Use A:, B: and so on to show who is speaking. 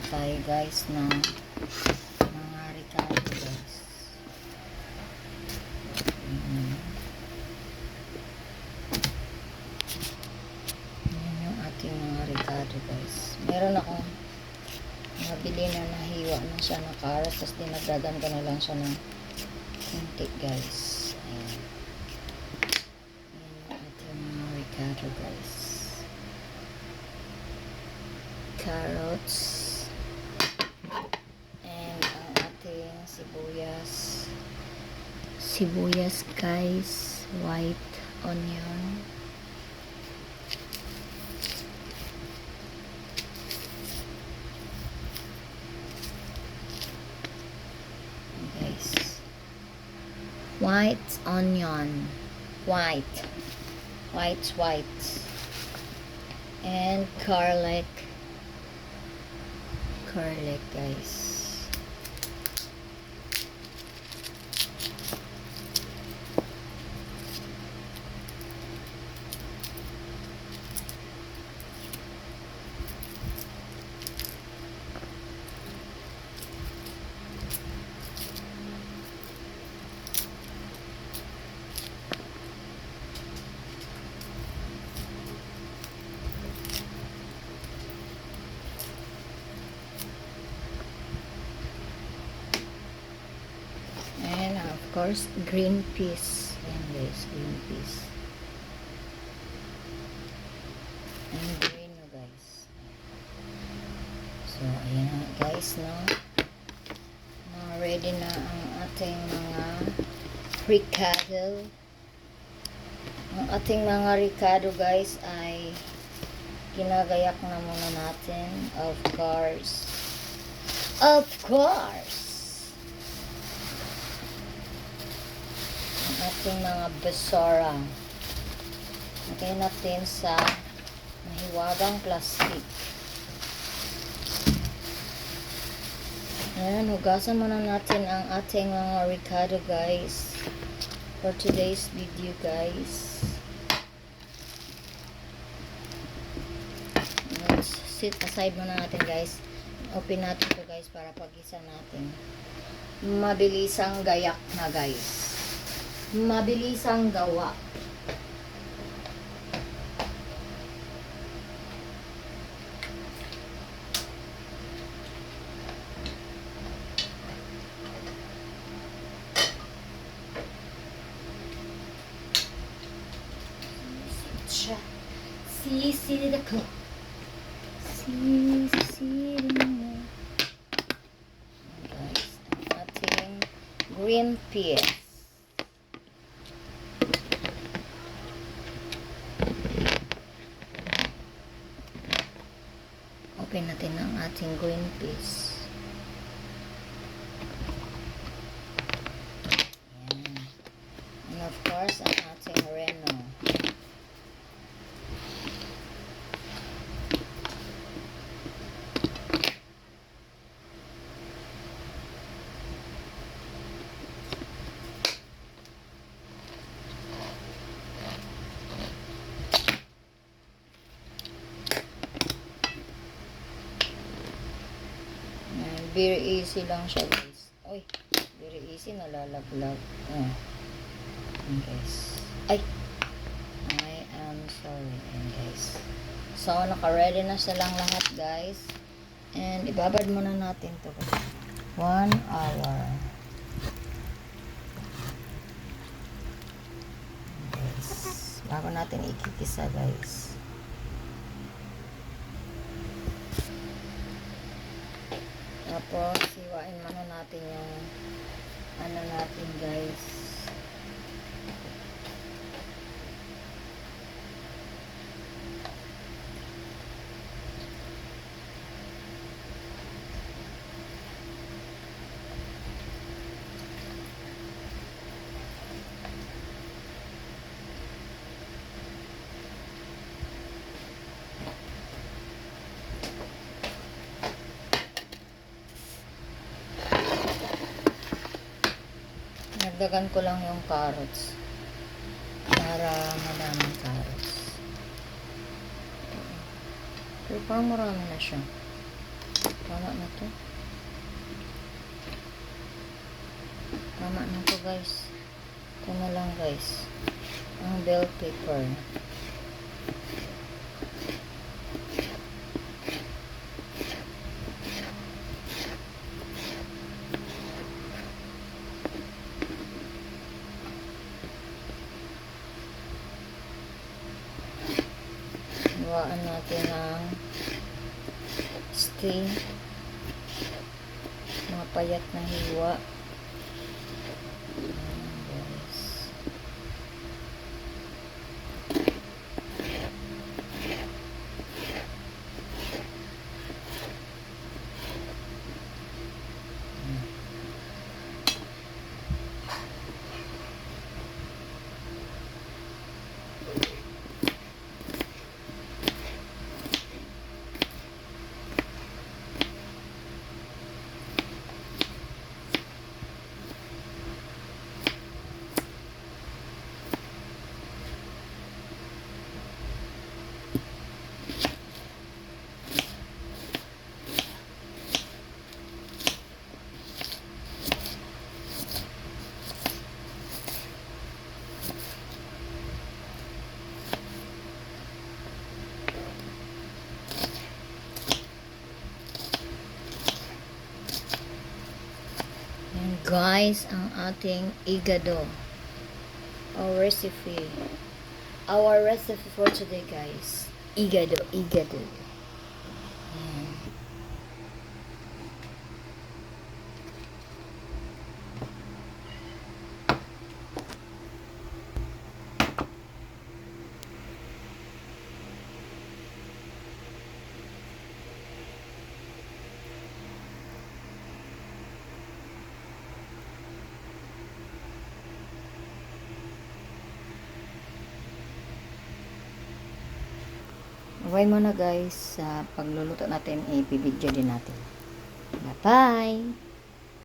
A: tayo guys ng mga ricado guys. Yan yung ating mga ricado guys. Meron akong nabili na nahiwa na siya na carrot, tapos dinagdagan ko na lang siya ng kunti guys. Ayan. Yan yung ating mga ricado guys. Carrots and ang ating sibuyas guys, white onion, guys, white onion, white and garlic guys. And of course, green peas. Ayan guys, green peas. And green no guys. So, ayan na guys, no? Ready na ang ating mga ricado. Ang ating mga ricado guys ay ginagayak na muna natin. Of course. Ating mga basura. Lagay natin sa mahiwagang plastic. Ayan, hugasan muna natin ang ating mga ricado guys for today's video guys. Let's sit aside muna natin guys. Open natin ito guys para pag-isa natin. Mabilisang gayak na guys. Mabilisang gawa. Sisid ako. Sisid mo. Guys, ating green peas. Open natin ang ating green peas. Ayan. And of course, ang ating reno. Very easy lang siya guys. Uy, very easy, nalalaglag. Guys. I am sorry. Ayan guys. So, naka-ready na silang lahat guys. And ibabad muna natin to guys. 1 hour. Guys. Bago natin ikikisa guys. Tapos, siwain muna natin yung ano natin guys. Nagdagan ko lang yung carrots para madaming carrots. Pero parang marami na siya. Tama na to. Tama na to guys. Ito na lang guys. Ang bell pepper. Hiwaan natin ng string. Mga payat na hiwa. Ayan, guys. Yan guys, ang ating igado. Our recipe. Our recipe for today guys. Igado, igado. Yan. Okay muna guys, sa pagluluto natin, ibibidyo din natin. Bye-bye!